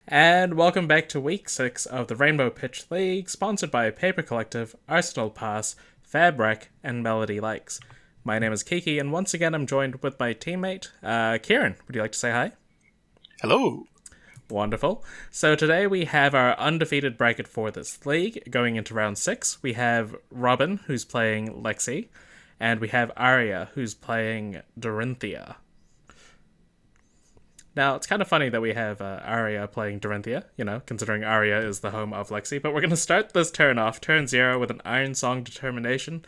And welcome back to week 6 of the Rainbow Pitch League, sponsored by Paper Collective, Arsenal Pass, Fabric, and Melody Lakes. My name is Kiki, and once again I'm joined with my teammate, Kieran. Would you like to say hi? Hello. Wonderful. So today we have our undefeated bracket for this league. Going into round 6, we have Robin, who's playing Lexi, and we have Aria, who's playing Dorinthea. Now, it's kind of funny that we have Aria playing Dorinthea, considering Aria is the home of Lexi, but we're going to start this turn off, turn 0, with an Iron Song Determination.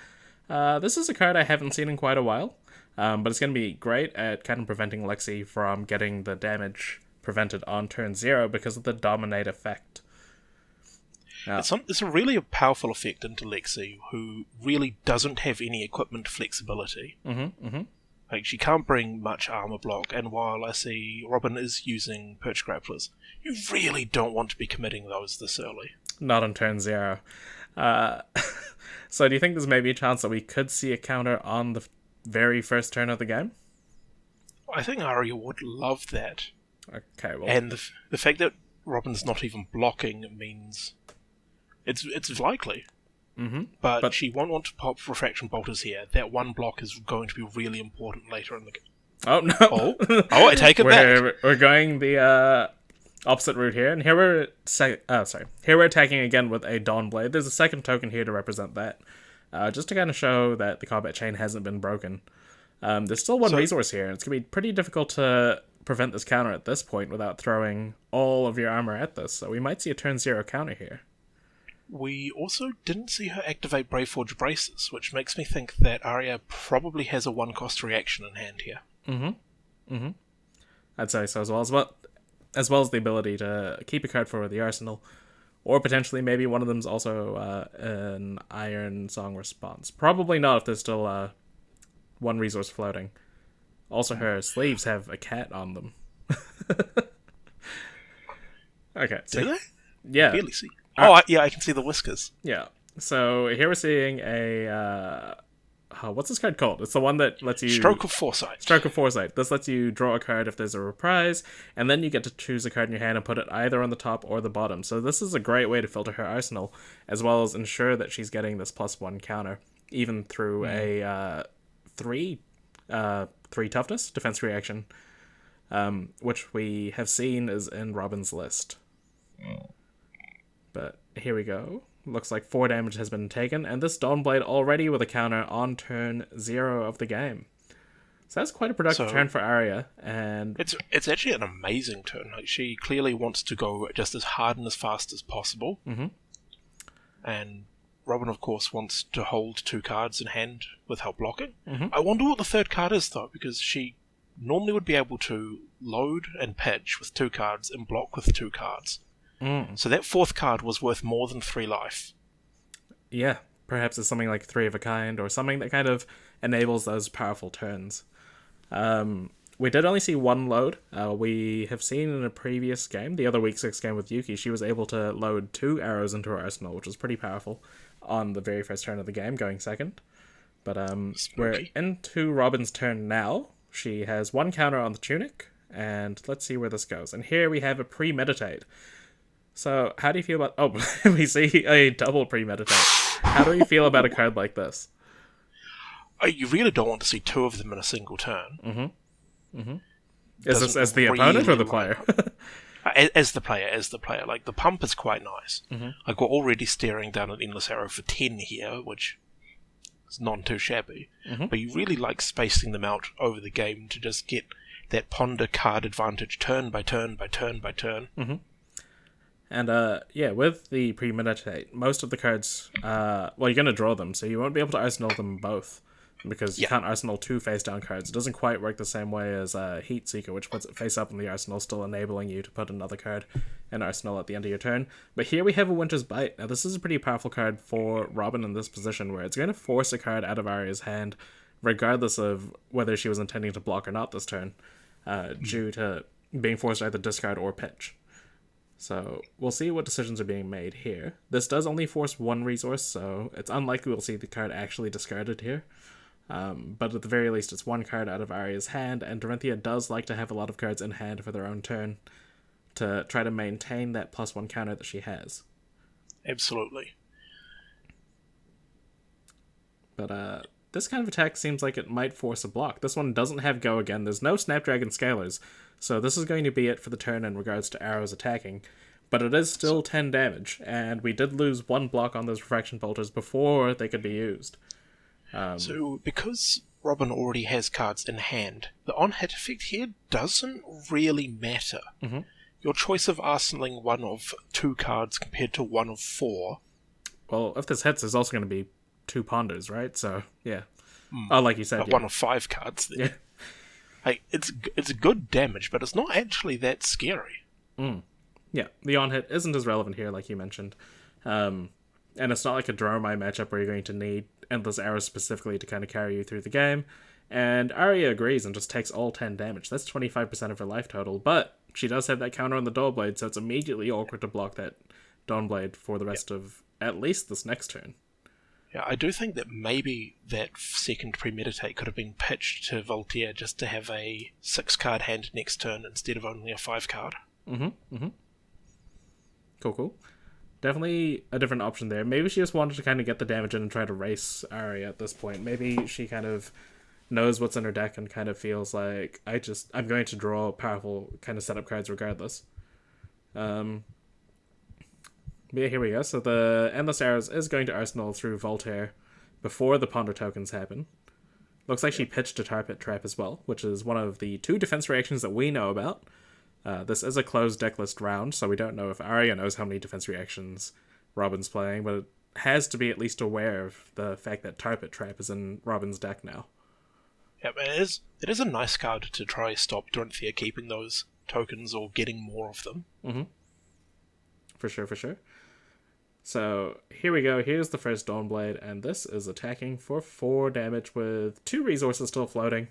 This is a card I haven't seen in quite a while, but it's going to be great at kind of preventing Lexi from getting the damage prevented on turn 0 because of the Dominate effect. Now, It's a really powerful effect into Lexi, who really doesn't have any equipment flexibility. Like, she can't bring much armor block, and while I see Robin is using perch grapplers, you really don't want to be committing those this early. Not on turn 0. So do you think there's maybe a chance that we could see a counter on the very first turn of the game? I think Aria would love that. Okay, well... And the fact that Robin's not even blocking means it's likely. But she won't want to pop Refraction Bolters here. That one block is going to be really important later in the game. Oh, no. I take it back. We're going the opposite route here, and here we're Here we're attacking again with a Dawn Blade. There's a second token here to represent that. Just to kind of show that the combat chain hasn't been broken. There's still one resource here, and it's going to be pretty difficult to prevent this counter at this point without throwing all of your armor at this, so we might see a turn 0 counter here. We also didn't see her activate Braveforge Braces, which makes me think that Aria probably has a one-cost reaction in hand here. I'd say so, as well as the ability to keep a card for the arsenal, or potentially maybe one of them's also an Iron Song response. Probably not if there's still one resource floating. Also, her sleeves have a cat on them. Okay. So, Do they? yeah. Barely see. I can see the whiskers. Yeah. So here we're seeing a what's this card called? It's the one that lets you Stroke of Foresight. Stroke of Foresight. This lets you draw a card if there's a reprise, and then you get to choose a card in your hand and put it either on the top or the bottom. So this is a great way to filter her arsenal, as well as ensure that she's getting this +1 counter, even through a 3 toughness defense reaction, which we have seen is in Robin's list. But here we go. Looks like 4 damage has been taken, and this Dawnblade already with a counter on turn 0 of the game. So that's quite a productive turn for Aria, and it's actually an amazing turn. Like, she clearly wants to go just as hard and as fast as possible. And Robin, of course, wants to hold 2 cards in hand with help blocking. I wonder what the third card is, though, because she normally would be able to load and pitch with 2 cards and block with 2 cards. So that 4th card was worth more than 3 life. Yeah, perhaps it's something like 3 of a kind, or something that kind of enables those powerful turns. We did only see 1 load. We have seen in a previous game, the other week 6 game with Yuki, she was able to load 2 arrows into her arsenal, which was pretty powerful on the very first turn of the game, going second. But we're into Robin's turn now. She has 1 counter on the tunic, and let's see where this goes. And here we have a premeditate. So, how do you feel about... Oh, we see a double premeditate. How do you feel about a card like this? You really don't want to see 2 of them in a single turn. Is this as the opponent or the player? As the player. Like, the pump is quite nice. Like, we're already staring down an Endless Arrow for 10 here, which is not too shabby. But you really like spacing them out over the game to just get that ponder card advantage turn by turn by turn by turn. And, with the premeditate, most of the cards, you're going to draw them, so you won't be able to arsenal them both, because you can't arsenal 2 face-down cards. It doesn't quite work the same way as Heat Seeker, which puts it face-up in the arsenal, still enabling you to put another card in arsenal at the end of your turn. But here we have a Winter's Bite. Now, this is a pretty powerful card for Robin in this position, where it's going to force a card out of Aria's hand, regardless of whether she was intending to block or not this turn, due to being forced to either discard or pitch. So we'll see what decisions are being made here. This does only force 1 resource, so it's unlikely we'll see the card actually discarded here. But at the very least, it's 1 card out of Aria's hand, and Dorinthea does like to have a lot of cards in hand for their own turn, to try to maintain that +1 counter that she has. Absolutely. But this kind of attack seems like it might force a block. This one doesn't have go again. There's no Snapdragon Scalers, so this is going to be it for the turn in regards to arrows attacking. But it is still 10 damage, and we did lose 1 block on those Refraction Bolters before they could be used. So, because Robin already has cards in hand, the on-hit effect here doesn't really matter. Mm-hmm. Your choice of arsenaling 1 of 2 cards compared to 1 of 4... Well, if this hits, there's also going to be 2 Ponders, right? So, yeah. Oh, like you said, 1 of 5 cards there. Yeah. Hey, it's good damage, but it's not actually that scary. Yeah, the on-hit isn't as relevant here, like you mentioned. And it's not like a Dromai matchup where you're going to need endless arrows specifically to kind of carry you through the game. And Aria agrees and just takes all 10 damage. That's 25% of her life total, but she does have that counter on the Dawnblade, so it's immediately awkward to block that Dawnblade for the rest of at least this next turn. Yeah, I do think that maybe that second Premeditate could have been pitched to Voltaire just to have a 6-card hand next turn instead of only a 5-card. Cool. Definitely a different option there. Maybe she just wanted to kind of get the damage in and try to race Aria at this point. Maybe she kind of knows what's in her deck and kind of feels like, I'm going to draw powerful kind of setup cards regardless. But yeah, here we go. So the Endless Arrows is going to Arsenal through Voltaire before the Ponder tokens happen. Looks like she pitched a Tar Pit Trap as well, which is one of the 2 defense reactions that we know about. This is a closed deck list round, so we don't know if Aria knows how many defense reactions Robin's playing, but it has to be at least aware of the fact that Tar Pit Trap is in Robin's deck now. Yep, it is a nice card to try stop Dorinthea keeping those tokens or getting more of them. Mm-hmm. For sure. So here we go. Here's the first Dawnblade, and this is attacking for 4 damage with 2 resources still floating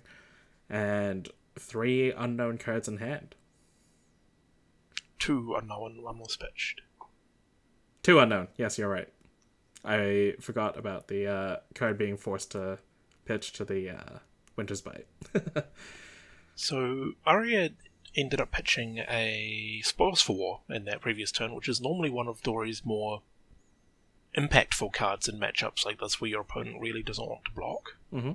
and 3 unknown cards in hand. 2 unknown, 1 was pitched. 2 unknown. Yes, you're right. I forgot about the card being forced to pitch to the Winter's Bite. So Aria ended up pitching a Spoils for War in that previous turn, which is normally one of Dory's more impactful cards in matchups like this where your opponent really doesn't want to block. Mm-hmm.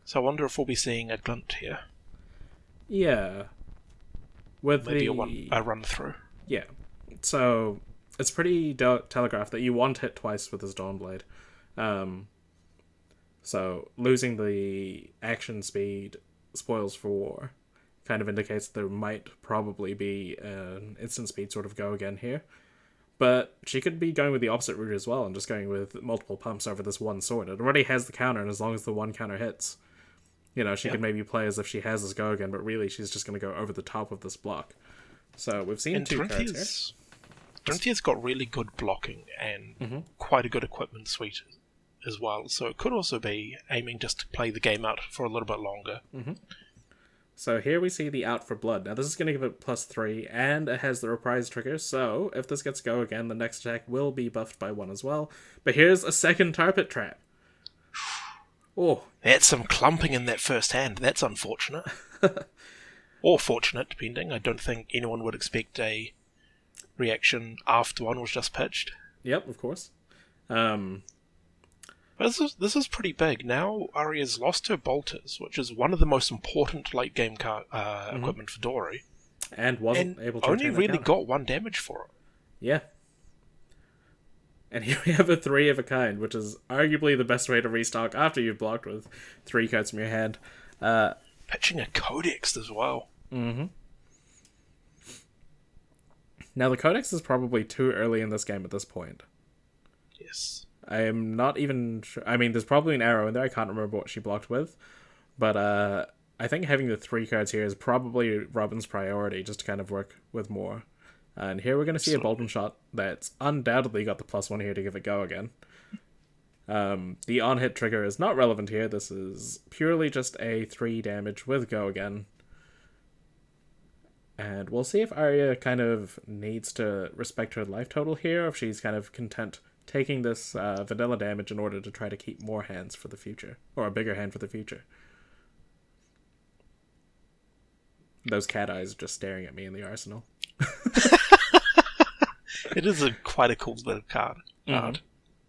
So I wonder if we'll be seeing a glint here. Yeah. With maybe a run through. Yeah. So it's pretty telegraphed that you want to hit twice with this Dawnblade. So losing the action speed Spoils for War kind of indicates there might probably be an instant speed sort of go again here. But she could be going with the opposite route as well and just going with multiple pumps over this one sword. It already has the counter, and as long as the one counter hits, she could maybe play as if she has this go again, but really she's just going to go over the top of this block. So we've seen 2 cards here. Dorinthea's got really good blocking and quite a good equipment suite as well, so it could also be aiming just to play the game out for a little bit longer. So here we see the Out for Blood. Now this is going to give it +3, and it has the Reprise trigger, so if this gets go again, the next attack will be buffed by 1 as well. But here's a second Tar Pit Trap. Oh. That's some clumping in that first hand. That's unfortunate. Or fortunate, depending. I don't think anyone would expect a reaction after 1 was just pitched. Yep, of course. But this is pretty big. Now Aria's lost her bolters, which is one of the most important late game equipment for Dory. And wasn't able to only really got 1 damage for it. Yeah. And here we have a 3 of a kind, which is arguably the best way to restock after you've blocked with 3 cards from your hand. Pitching a Codex as well. Mm-hmm. Now the Codex is probably too early in this game at this point. Yes. I am not even sure. I mean, there's probably an arrow in there. I can't remember what she blocked with. But I think having the 3 cards here is probably Robin's priority, just to kind of work with more. And here we're going to see a Bolden Shot that's undoubtedly got the +1 here to give it go again. The on-hit trigger is not relevant here. This is purely just a 3 damage with go again. And we'll see if Aria kind of needs to respect her life total here, or if she's kind of content taking this vanilla damage in order to try to keep more hands for the future, or a bigger hand for the future. Those cat eyes are just staring at me in the arsenal. It is quite a cool little card.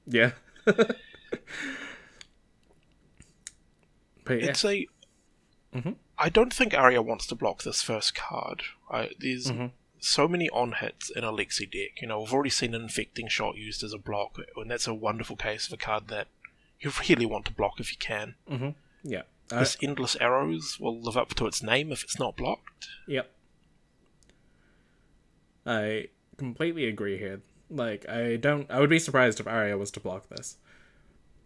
Yeah. But yeah. It's a... I don't think Aria wants to block this first card. There's so many on-hits in a Lexi deck. You know, we've already seen an Infecting Shot used as a block, and that's a wonderful case of a card that you really want to block if you can. Yeah. This Endless Arrows will live up to its name if it's not blocked. Yep. I completely agree here. Like, I would be surprised if Aria was to block this.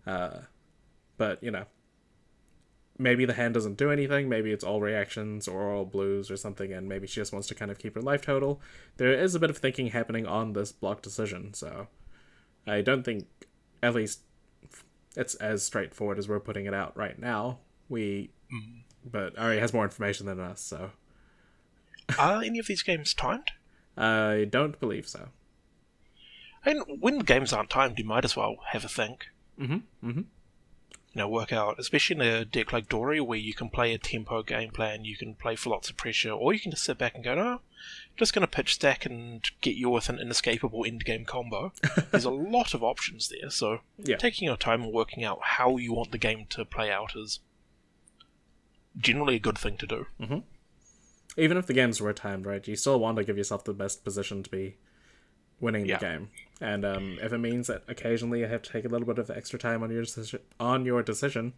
But, you know, maybe the hand doesn't do anything, maybe it's all reactions or all blues or something, and maybe she just wants to kind of keep her life total. There is a bit of thinking happening on this block decision, so I don't think, at least, it's as straightforward as we're putting it out right now. But Aria has more information than us, so... Are any of these games timed? I don't believe so. And when games aren't timed, you might as well have a think. You know, work out, especially in a deck like Dory, where you can play a tempo game plan, you can play for lots of pressure, or you can just sit back and go, no, I'm just going to pitch stack and get you with an inescapable endgame combo. There's a lot of options there, so taking your time and working out how you want the game to play out is generally a good thing to do. Even if the games were timed, right, you still want to give yourself the best position to be winning the game. And if it means that occasionally you have to take a little bit of extra time on your decision,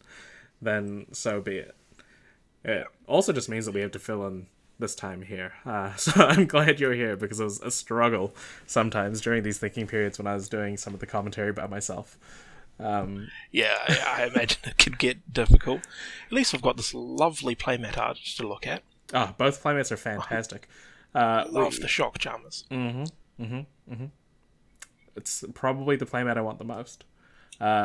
then so be it. It also just means that we have to fill in this time here. So I'm glad you're here, because it was a struggle sometimes during these thinking periods when I was doing some of the commentary by myself. I imagine it could get difficult. At least I've got this lovely playmat art to look at. Both playmats are fantastic. Love the shock charmers. It's probably the playmat I want the most.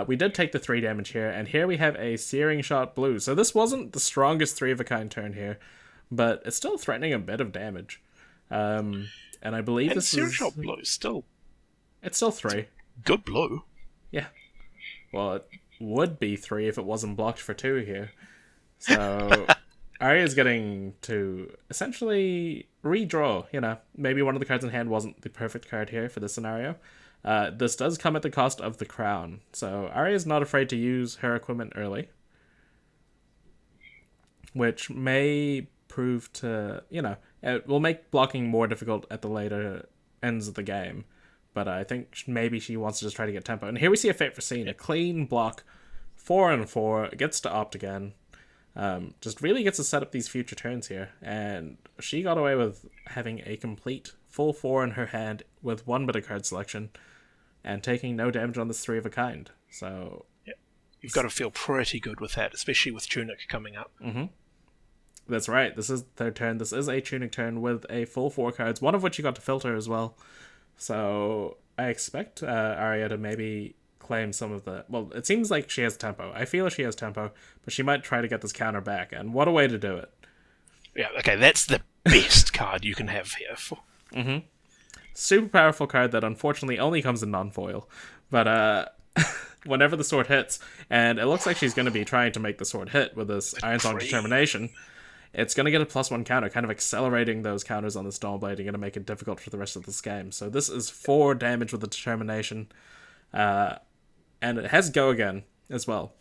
We did take the 3 damage here, and here we have a Searing Shot Blue. So this wasn't the strongest 3-of-a-kind turn here, but it's still threatening a bit of damage. And I believe this Searing Shot Blue still... It's still 3. Good blue. Yeah. Well, it would be 3 if it wasn't blocked for 2 here. So... Aria's getting to essentially redraw, you know. Maybe one of the cards in hand wasn't the perfect card here for this scenario. This does come at the cost of the crown. So Aria's not afraid to use her equipment early, which may prove to, you know, it will make blocking more difficult at the later ends of the game. But I think maybe she wants to just try to get tempo. And here we see a Fate Foreseen, a clean block, 4-4, gets to opt again. Just really gets to set up these future turns here, and she got away with having a complete full 4 in her hand with 1 bit of card selection, and taking no damage on this 3-of-a-kind. So you've got to feel pretty good with that, especially with Tunic coming up. That's right. This is their turn. This is a Tunic turn with a full 4 cards, one of which you got to filter as well. So I expect Aria to maybe claim some of the... Well, it seems like she has tempo. I feel she has tempo, but she might try to get this counter back, and what a way to do it. Yeah, okay, that's the best card you can have here. Super powerful card that unfortunately only comes in non-foil. But whenever the sword hits, and it looks like she's going to be trying to make the sword hit with this Iron Song Determination, it's going to get a +1 counter, kind of accelerating those counters on the Stormblade and going to make it difficult for the rest of this game. So this is 4 damage with the Determination. And it has Go Again as well.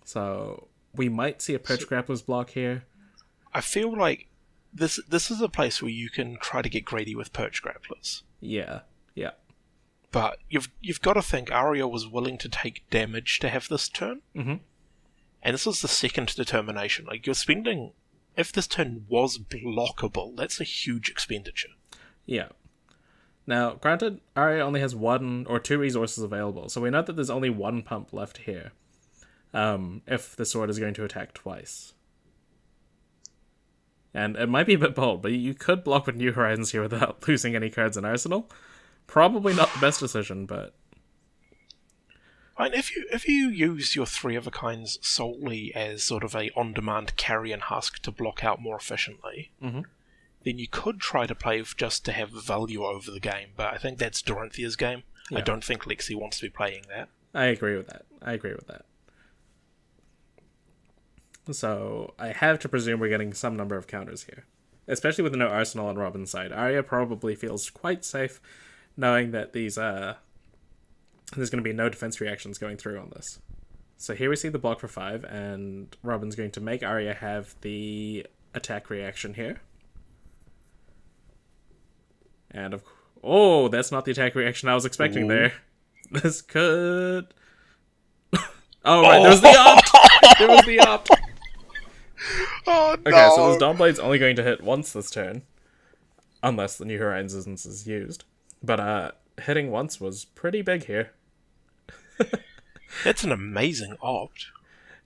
So we might see a Perch Grappler's block here. I feel like this is a place where you can try to get greedy with Perch Grapplers. Yeah. But you've got to think Aria was willing to take damage to have this turn. And this is the second determination. Like, you're spending... If this turn was blockable, that's a huge expenditure. Yeah. Now, granted, Aria only has 1 or 2 resources available, so we know that there's only 1 pump left here, if the sword is going to attack twice. And it might be a bit bold, but you could block with New Horizons here without losing any cards in Arsenal. Probably not the best decision, but... And if you use your 3-of-a-kinds solely as sort of a on-demand carry and husk to block out more efficiently... then you could try to play just to have value over the game, but I think that's Dorinthea's game. Yeah. I don't think Lexi wants to be playing that. I agree with that. So I have to presume we're getting some number of counters here. Especially with no Arsenal on Robin's side. Aria probably feels quite safe knowing that there's going to be no defense reactions going through on this. So here we see the block for 5, and Robin's going to make Aria have the attack reaction here. And oh, that's not the attack reaction I was expecting there. This could... oh, right, there's the opt! There was the opt! Oh, no! Okay, so this Dawnblade's only going to hit once this turn. Unless the New Horizons is used. But hitting once was pretty big here. That's an amazing opt.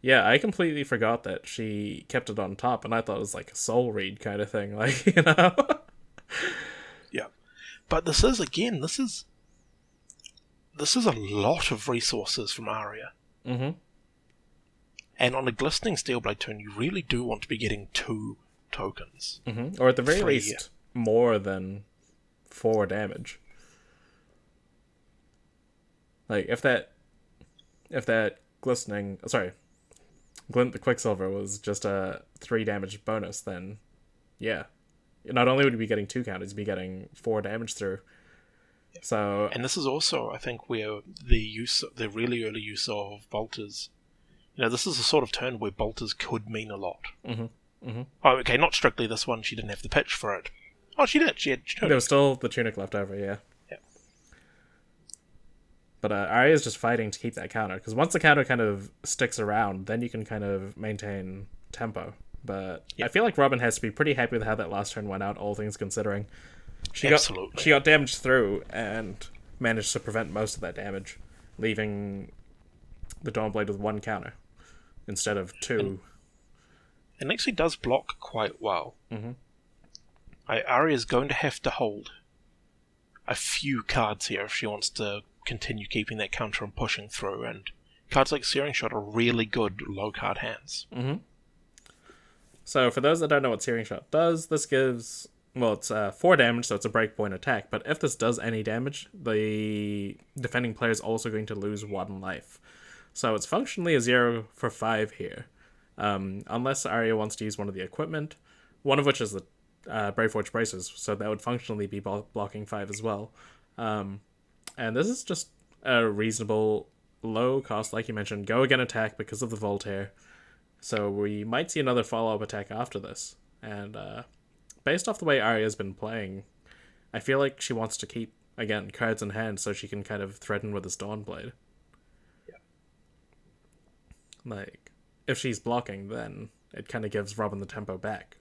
Yeah, I completely forgot that she kept it on top, and I thought it was like a soul read kind of thing, like, you know? Yeah. But this is a lot of resources from Aria. Mm-hmm. And on a glistening Steelblade turn, you really do want to be getting 2 tokens. Mm-hmm. Or at the very least, more than 4 damage. Like, if that glistening... Sorry. Glint the Quicksilver was just a 3 damage bonus, then... Yeah. Not only would you be getting 2 counters, you'd be getting 4 damage through. So... And this is also, I think, where the really early use of bolters... You know, this is the sort of turn where bolters could mean a lot. Mm-hmm. Mm-hmm. Oh, okay, not strictly this one. She didn't have the pitch for it. Oh, she did. She had tunic. There was still the tunic left over, yeah. Yeah. But Aria's just fighting to keep that counter, because once the counter kind of sticks around, then you can kind of maintain tempo. But I feel like Robin has to be pretty happy with how that last turn went out, all things considering. She got damaged through and managed to prevent most of that damage, leaving the Dawnblade with 1 counter instead of 2. And Lexi does block quite well. Mm-hmm. Aria's going to have to hold a few cards here if she wants to continue keeping that counter and pushing through, and cards like Searing Shot are really good low card hands. Mm-hmm. So for those that don't know what Searing Shot does, this gives... Well, it's 4 damage, so it's a breakpoint attack, but if this does any damage, the defending player is also going to lose 1 life. So it's functionally a 0 for 5 here. Unless Aria wants to use one of the equipment, one of which is the Braveforge Braces, so that would functionally be blocking 5 as well. And this is just a reasonable low cost, like you mentioned, go again attack because of the Voltaire. So we might see another follow-up attack after this. And based off the way Aria's been playing, I feel like she wants to keep, again, cards in hand so she can kind of threaten with this Dawnblade. Like, if she's blocking, then it kind of gives Robin the tempo back.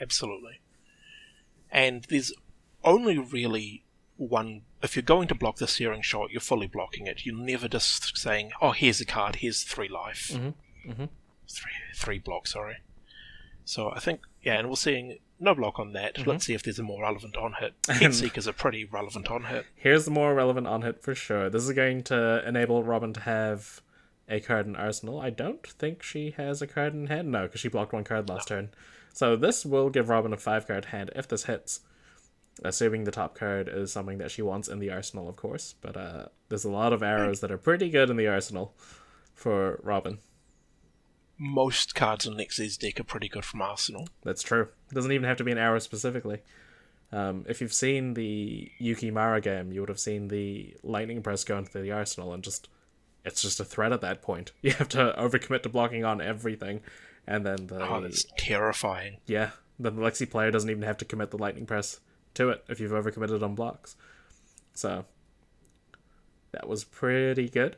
Absolutely. And there's only really one... If you're going to block the Searing Shot, you're fully blocking it. You're never just saying, oh, here's a card, here's 3 life. Mm-hmm. Mm-hmm. Three block, sorry. So I think, yeah, and we're seeing no block on that. Mm-hmm. Let's see if there's a more relevant on-hit. Heatseeker's a pretty relevant on-hit. Here's the more relevant on-hit for sure. This is going to enable Robin to have a card in Arsenal. I don't think she has a card in hand. No, because she blocked 1 card last turn. So this will give Robin a 5-card hand if this hits. Assuming the top card is something that she wants in the Arsenal, of course. But there's a lot of arrows that are pretty good in the Arsenal for Robin. Most cards in Lexi's deck are pretty good from Arsenal. That's true. It doesn't even have to be an arrow specifically. If you've seen the Yuki Mara game, you would have seen the Lightning Press go into the Arsenal and it's just a threat at that point. You have to overcommit to blocking on everything, and then that's terrifying. Yeah, then the Lexi player doesn't even have to commit the Lightning Press to it if you've overcommitted on blocks. So that was pretty good.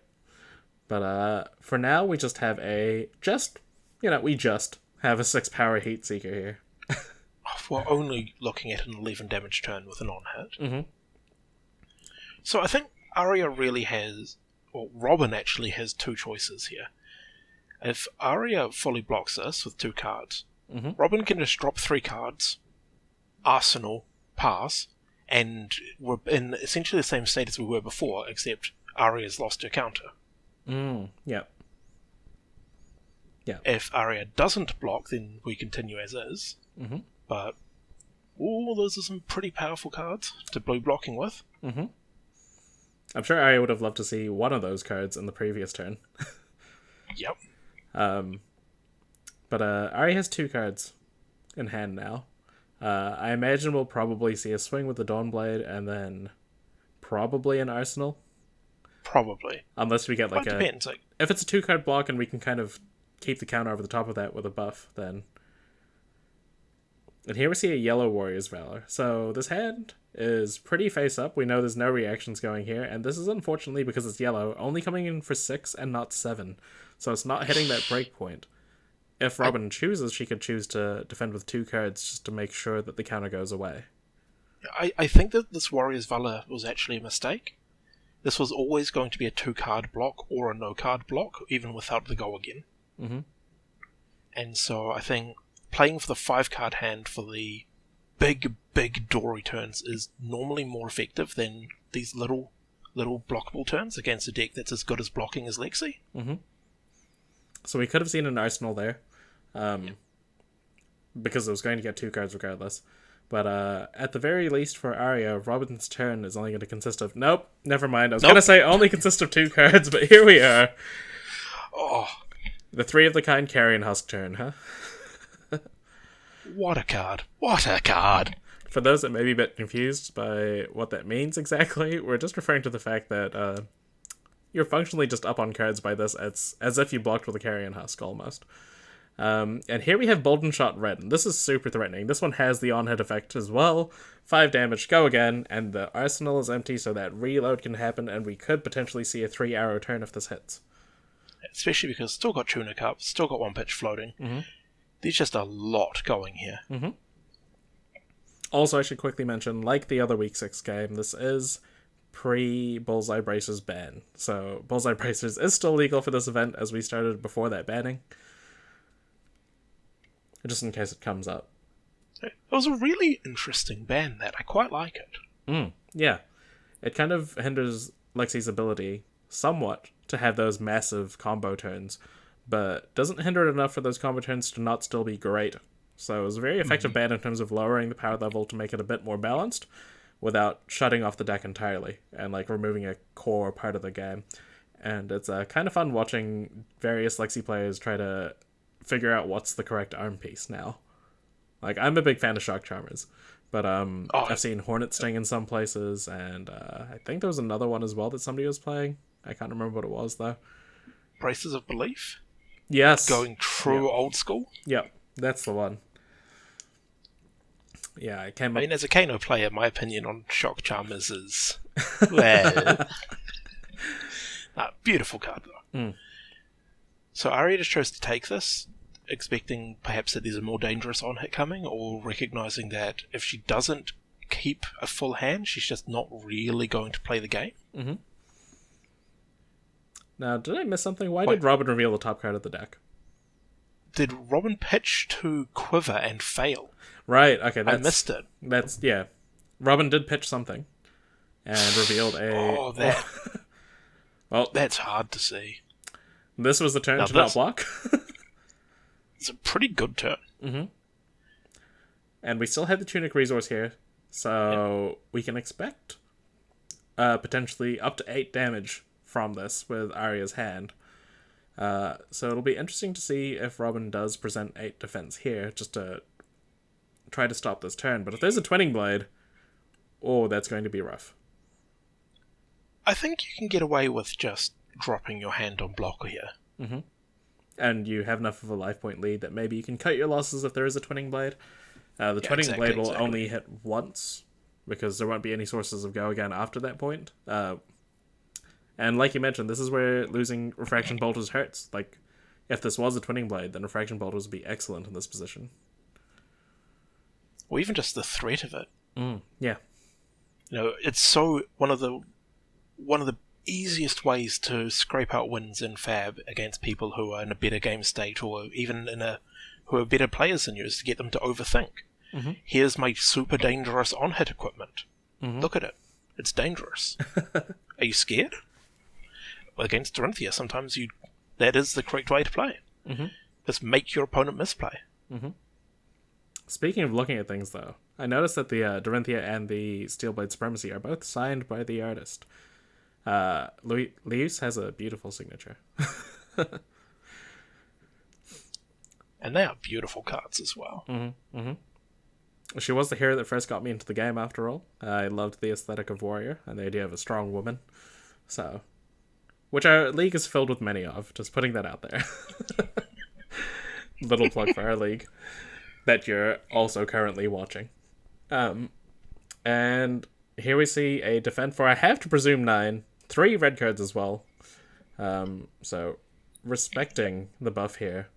But for now, we just have we just have a 6-power Heatseeker here. We're only looking at an 11 damage turn with an on-hit. Mm-hmm. So I think Aria really has... Well, Robin actually has 2 choices here. If Aria fully blocks this with 2 cards, mm-hmm. Robin can just drop 3 cards, Arsenal, pass, and we're in essentially the same state as we were before, except Aria's lost her counter. Yeah. If Aria doesn't block, then we continue as is. Mm-hmm. But, those are some pretty powerful cards to be blocking with. Mm-hmm. I'm sure Aria would have loved to see one of those cards in the previous turn. Yep. But Aria has 2 cards in hand now. I imagine we'll probably see a swing with the Dawnblade and then probably an Arsenal. Probably. Unless we get like depends. If it's a 2-card block and we can kind of keep the counter over the top of that with a buff, then... And here we see a yellow Warrior's Valor. So this hand is pretty face up. We know there's no reactions going here, and this is unfortunately, because it's yellow, only coming in for 6 and not 7. So it's not hitting that break point. If Robin chooses, she could choose to defend with 2 cards just to make sure that the counter goes away. I think that this Warrior's Valor was actually a mistake. This was always going to be a 2-card block or a no-card block, even without the go again. Mm-hmm. And so I think playing for the 5-card hand for the big door returns is normally more effective than these little blockable turns against a deck that's as good as blocking as Lexi. Mm-hmm. So we could have seen an Arsenal there, because it was going to get 2 cards regardless. But at the very least for Aria, Robin's turn is only going to consist of... Nope, never mind. I was going to say only consist of 2 cards, but here we are. Oh, the 3 of the kind Carrion Husk turn, huh? What a card. What a card. For those that may be a bit confused by what that means exactly, we're just referring to the fact that you're functionally just up on cards by this. It's as if you blocked with a Carrion Husk, almost. And here we have Bolden Shot Red, and this is super threatening. This one has the on-hit effect as well. 5 damage, go again, and the arsenal is empty, so that reload can happen, and we could potentially see a 3-arrow turn if this hits. Especially because still got Tunic up, still got 1 pitch floating. Mm-hmm. There's just a lot going here. Mm-hmm. Also, I should quickly mention, like the other Week 6 game, this is pre-Bullseye Bracers ban. So, Bullseye Bracers is still legal for this event, as we started before that banning. Just in case it comes up. It was a really interesting ban, that. I quite like it. Yeah. It kind of hinders Lexi's ability, somewhat, to have those massive combo turns, but doesn't hinder it enough for those combo turns to not still be great. So it was a very effective ban in terms of lowering the power level to make it a bit more balanced, without shutting off the deck entirely, and like removing a core part of the game. And it's kind of fun watching various Lexi players try to figure out what's the correct arm piece now. Like, I'm a big fan of Shock Charmers, but I've seen Hornet Sting in some places, and I think there was another one as well that somebody was playing. I can't remember what it was, though. Braces of Belief? Yes. Going true old school? Yep, that's the one. Yeah, I came up... I mean, as a Kano player, my opinion on Shock Charmers is... well... beautiful card, though. So Aria just chose to take this, expecting perhaps that there's a more dangerous on-hit coming, or recognizing that if she doesn't keep a full hand, she's just not really going to play the game. Mm-hmm. Now, did I miss something? Why did Robin reveal the top card of the deck? Did Robin pitch to Quiver and fail? Right, okay. I missed it. That's, yeah. Robin did pitch something, and revealed a... well, that's hard to see. This was the turn to not block. It's a pretty good turn. Mm-hmm. And we still have the Tunic resource here, so we can expect potentially up to 8 damage from this with Aria's hand. So it'll be interesting to see if Robin does present 8 defense here, just to try to stop this turn. But if there's a Twinning Blade, that's going to be rough. I think you can get away with just dropping your hand on blocker here. Mm-hmm. And you have enough of a life point lead that maybe you can cut your losses if there is a Twinning Blade. The Twinning Blade will only hit once, because there won't be any sources of go again after that point. And like you mentioned, this is where losing Refraction Bolters hurts. Like, if this was a Twinning Blade, then Refraction Bolters would be excellent in this position. Or even just the threat of it. Yeah. You know, it's so one of the easiest ways to scrape out wins in Fab against people who are in a better game state, or even who are better players than you, is to get them to overthink. Mm-hmm. Here's my super dangerous on-hit equipment. Mm-hmm. Look at it. It's dangerous. Are you scared? Well, against Dorinthea, sometimes that is the correct way to play it. Mm-hmm. Just make your opponent misplay. Mm-hmm. Speaking of looking at things, though, I noticed that the Dorinthea and the Steelblade Supremacy are both signed by the artist. Lius has a beautiful signature. And they are beautiful cards as well. She was the hero that first got me into the game, after all. I loved the aesthetic of Warrior and the idea of a strong woman. So, which our league is filled with many of, just putting that out there. Little plug for our league that you're also currently watching. And here we see a defend for, I have to presume, 9. 3 red cards as well. So, respecting the buff here.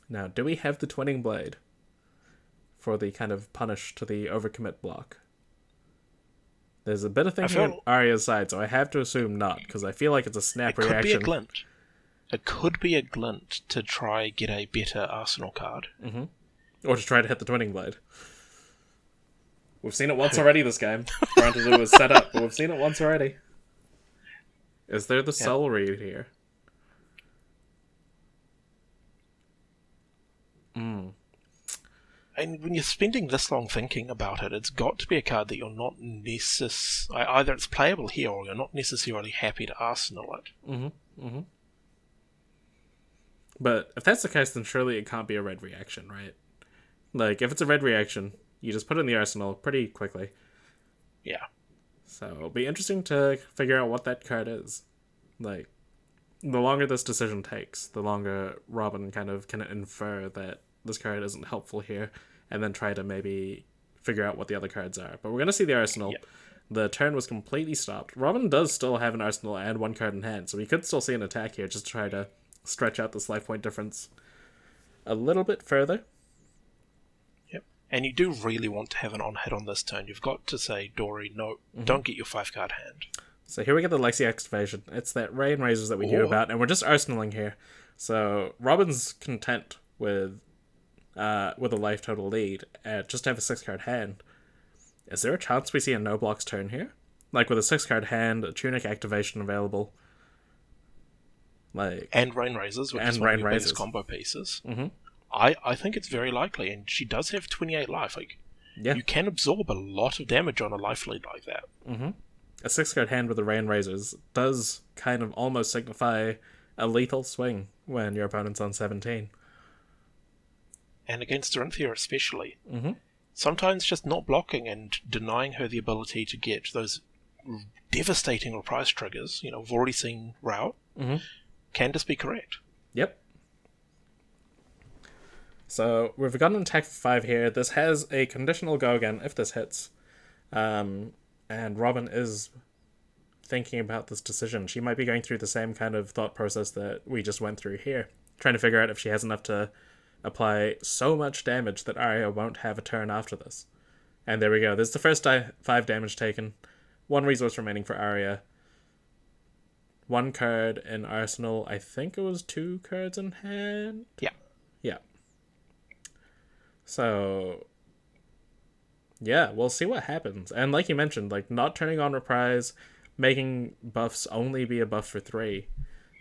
Now, do we have the Twinning Blade for the kind of punish to the overcommit block? There's a bit of thinking on Aria's side, so I have to assume not, because I feel like it's a snap reaction. It could be a glint. It could be a glint to try get a better arsenal card. Or to try to hit the Twinning Blade. We've seen it once already this game. Granted, it was set up, but we've seen it once already. Is there the soul read here? And when you're spending this long thinking about it, it's got to be a card that you're not either it's playable here or you're not necessarily happy to arsenal it. But if that's the case, then surely it can't be a red reaction, right? Like, if it's a red reaction, you just put it in the arsenal pretty quickly. Yeah. So it'll be interesting to figure out what that card is. Like, the longer this decision takes, the longer Robin kind of can infer that this card isn't helpful here, and then try to maybe figure out what the other cards are. But we're going to see the arsenal. Yep. The turn was completely stopped. Robin does still have an arsenal and 1 card in hand, so we could still see an attack here, just to try to stretch out this life point difference a little bit further. Yep. And you do really want to have an on-hit on this turn. You've got to say, Dory, no, don't get your 5-card hand. So here we get the Lexi activation. It's that Ray and Razors that we knew about, and we're just arsenaling here. So Robin's content with a life total lead, just to have a 6-card hand. Is there a chance we see a no blocks turn here? Like with a 6-card hand, a Tunic activation available. And Rain Razors, which is one of your best combo pieces. I think it's very likely, and she does have 28 life. You can absorb a lot of damage on a life lead like that. A 6-card hand with a Rain Razors does kind of almost signify a lethal swing when your opponent's on 17. And against Dorinthea especially. Sometimes just not blocking and denying her the ability to get those devastating reprise triggers, we've already seen Route, can just be correct. Yep. So we've got an attack for 5 here. This has a conditional go again if this hits. And Robin is thinking about this decision. She might be going through the same kind of thought process that we just went through here, trying to figure out if she has enough to apply so much damage that Aria won't have a turn after this. And there we go. This is the first 5 damage taken. 1 resource remaining for Aria. 1 card in arsenal. I think it was 2 cards in hand? Yeah. So, yeah, we'll see what happens. And like you mentioned, not turning on reprise, making buffs only be a buff for 3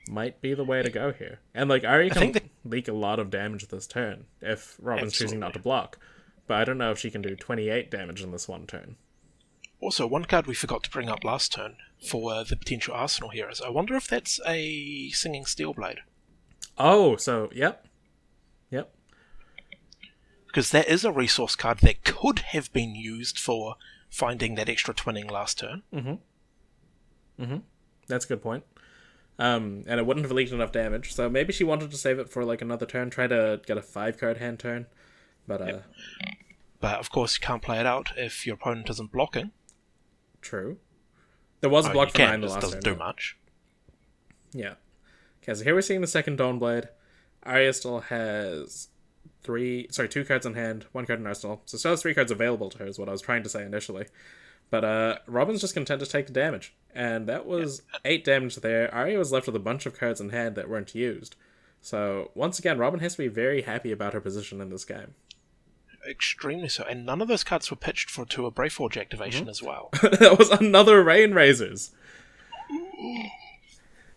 might be the way to go here. And Aria can leak a lot of damage this turn if Robin's choosing not to block. But I don't know if she can do 28 damage in this one turn. Also, 1 card we forgot to bring up last turn for the potential arsenal heroes. I wonder if that's a Singing Steelblade. Oh, so, yep. Because that is a resource card that could have been used for finding that extra twinning last turn. That's a good point. And it wouldn't have leaked enough damage, so maybe she wanted to save it for another turn, try to get a 5-card hand turn. But But of course you can't play it out if your opponent isn't blocking. True. There was a block for 9 the last turn. It doesn't do much. Yeah. Okay, so here we're seeing the second Dawnblade. Aria still has 2 cards in hand, 1 card in arsenal. So still has 3 cards available to her is what I was trying to say initially. But Robin's just content to take the damage. And that was 8 damage there. Aria was left with a bunch of cards in hand that weren't used. So once again, Robin has to be very happy about her position in this game. Extremely so. And none of those cards were pitched to a Braveforge activation as well. That was another Rain Razors.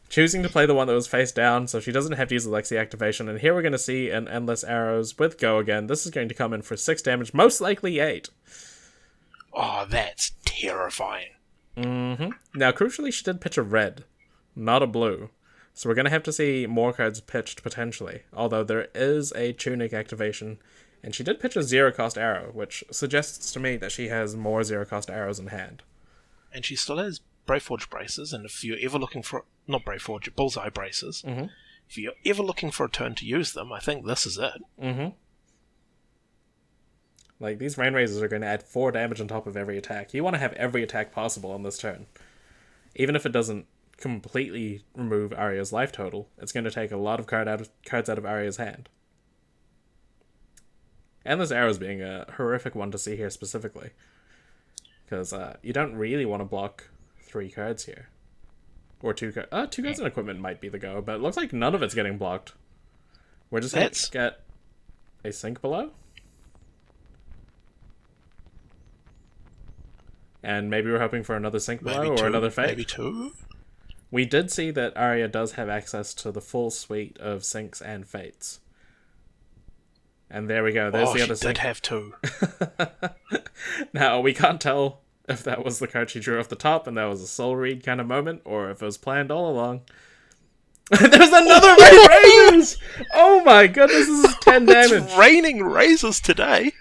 Choosing to play the one that was face down, so she doesn't have to use the Lexi activation. And here we're going to see an Endless Arrows with Go again. This is going to come in for 6 damage, most likely 8. Oh, that's terrifying. Now, crucially, she did pitch a red, not a blue. So we're going to have to see more cards pitched, potentially. Although there is a Tunic activation, and she did pitch a zero-cost arrow, which suggests to me that she has more zero-cost arrows in hand. And she still has Braveforge braces, and if you're ever looking for... Not Braveforge, Bullseye braces. Mm-hmm. If you're ever looking for a turn to use them, I think this is it. Mm-hmm. Like, these Rain Razors are going to add 4 damage on top of every attack. You want to have every attack possible on this turn. Even if it doesn't completely remove Aria's life total, it's going to take a lot of cards out of Aria's hand. And this arrows being a horrific one to see here specifically. Because you don't really want to block 3 cards here. Or 2 cards. 2 cards in equipment might be the go, but it looks like none of it's getting blocked. We're just going to get a sink below. And maybe we're hoping for another sink below or another fate. Maybe 2. We did see that Aria does have access to the full suite of sinks and fates. And there we go. There's the other sink. She did have 2. Now, we can't tell if that was the card she drew off the top and that was a soul read kind of moment, or if it was planned all along. There's another Rain Razors! Oh my goodness, this is 10 damage. It's raining razors today.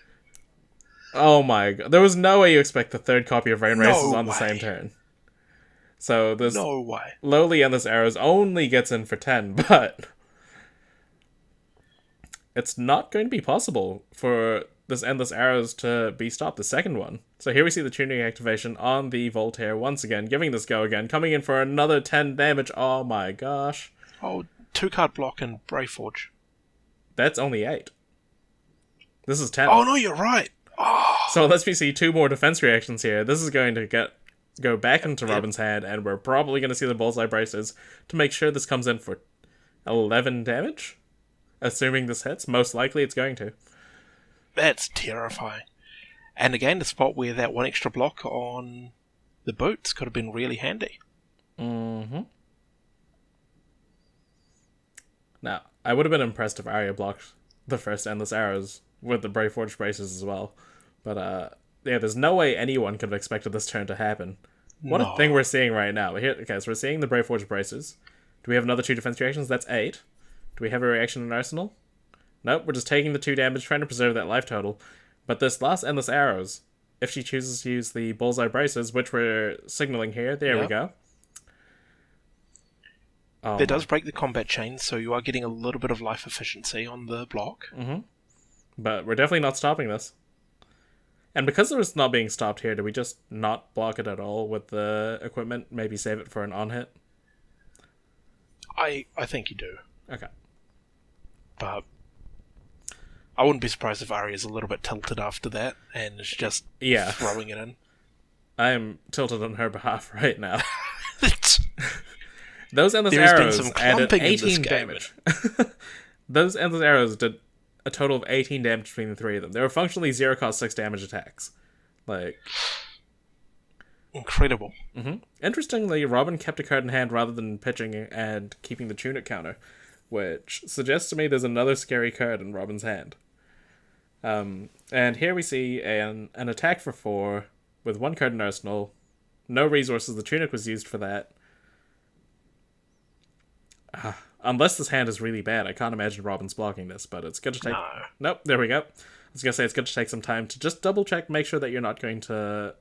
Oh my god. There was no way you expect the 3rd copy of Rain Razors on the same turn. So this No way. lowly Endless Arrows only gets in for 10, but it's not going to be possible for this Endless Arrows to be stopped, the second one. So here we see the Tuning activation on the Voltaire once again, giving this go again, coming in for another 10 damage. Oh my gosh. Oh, 2-card block and Braveforge. That's only 8. This is 10. Oh no, you're right. Oh. So let's see 2 more defense reactions here. This is going to go back into Robin's hand, and we're probably going to see the Bullseye braces to make sure this comes in for 11 damage. Assuming this hits. Most likely it's going to. That's terrifying. And again, the spot where that 1 extra block on the boots could have been really handy. Mm-hmm. Now, I would have been impressed if Aria blocked the first Endless Arrows with the Braveforge braces as well. But, yeah, there's no way anyone could have expected this turn to happen. What a thing we're seeing right now. Okay, so we're seeing the Braveforge braces. Do we have another 2 defense reactions? That's 8. Do we have a reaction in Arsenal? Nope, we're just taking the 2 damage, trying to preserve that life total. But this last Endless Arrows, if she chooses to use the Bullseye braces, which we're signaling here, there we go. That does break the combat chain, so you are getting a little bit of life efficiency on the block. Mm-hmm. But we're definitely not stopping this. And because it's not being stopped here, do we just not block it at all with the equipment? Maybe save it for an on-hit? I think you do. Okay. But I wouldn't be surprised if Aria's a little bit tilted after that and is just throwing it in. I am tilted on her behalf right now. Those Endless Arrows added 18 damage. Those Endless Arrows did a total of 18 damage between the 3 of them. They were functionally 0-cost 6 damage attacks. Like, incredible. Mm-hmm. Interestingly, Robin kept a card in hand rather than pitching and keeping the Tunic counter, which suggests to me there's another scary card in Robin's hand. And here we see an attack for 4 with 1 card in Arsenal. No resources. The Tunic was used for that. Unless this hand is really bad, I can't imagine Robin's blocking this, but it's going to take... No. Nope, there we go. I was going to say it's going to take some time to just double check, make sure that you're not going to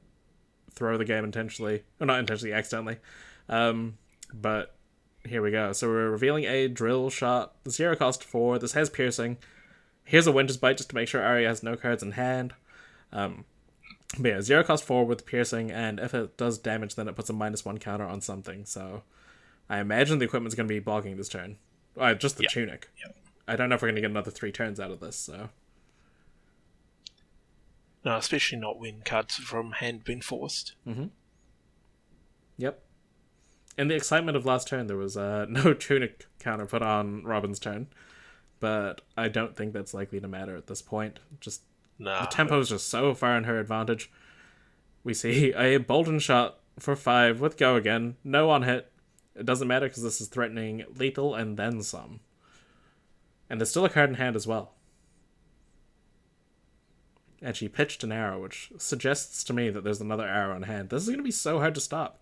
throw the game intentionally. Or not intentionally, accidentally. But here we go. So we're revealing a drill shot. 0-cost 4. This has piercing. Here's a Winter's Bite just to make sure Aria has no cards in hand. But yeah, 0-cost 4 with piercing, and if it does damage, then it puts a -1 counter on something, so... I imagine the equipment's going to be blocking this turn. Just the Tunic. Yep. I don't know if we're going to get another 3 turns out of this, so... No, especially not when cards from hand been forced. Mm-hmm. Yep. In the excitement of last turn, there was no Tunic counter put on Robin's turn, but I don't think that's likely to matter at this point. Just the tempo is just so far in her advantage. We see a Bolden shot for 5 with go again. No on hit. It doesn't matter because this is threatening lethal and then some. And there's still a card in hand as well. And she pitched an arrow, which suggests to me that there's another arrow in hand. This is going to be so hard to stop.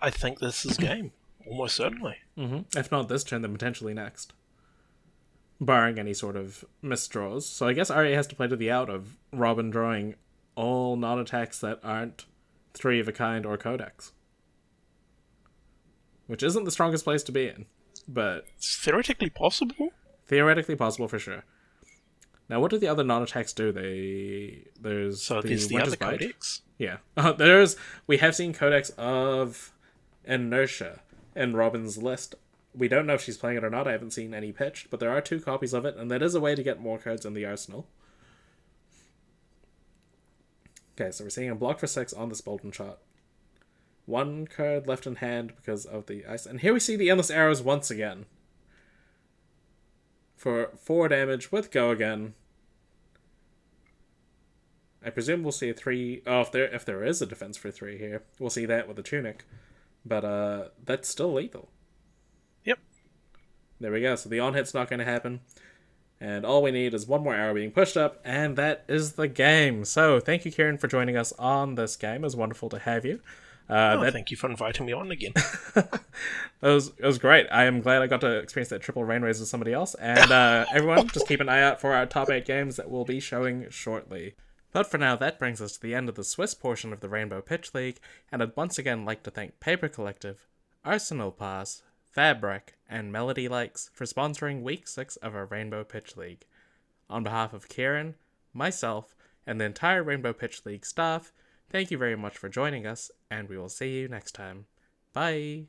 I think this is game. Almost certainly. If not this turn, then potentially next. Barring any sort of misdraws. So I guess Aria has to play to the out of Robin drawing all non-attacks that aren't 3 of a kind or Codex. Which isn't the strongest place to be in, but... It's theoretically possible. Theoretically possible for sure. Now, what do the other non-attacks do? There's the other Bite. Codex? Yeah. We have seen Codex of Inertia in Robin's list. We don't know if she's playing it or not. I haven't seen any pitched, but there are 2 copies of it, and that is a way to get more cards in the arsenal. Okay, so we're seeing a block for 6 on this Bolton shot. 1 card left in hand because of the ice. And here we see the Endless Arrows once again. For 4 damage with Go Again. I presume we'll see a 3... Oh, if there is a defense for 3 here, we'll see that with the Tunic. But that's still lethal. Yep. There we go. So the on-hit's not going to happen. And all we need is 1 more arrow being pushed up, and that is the game. So thank you, Kieran, for joining us on this game. It was wonderful to have you. Thank you for inviting me on again. It was great. I am glad I got to experience that triple rain raise with somebody else. And everyone, just keep an eye out for our top 8 games that we'll be showing shortly. But for now, that brings us to the end of the Swiss portion of the Rainbow Pitch League, and I'd once again like to thank Paper Collective, Arsenal Pass, Fabric, and Melody Likes for sponsoring Week 6 of our Rainbow Pitch League. On behalf of Kieran, myself, and the entire Rainbow Pitch League staff, thank you very much for joining us, and we will see you next time. Bye!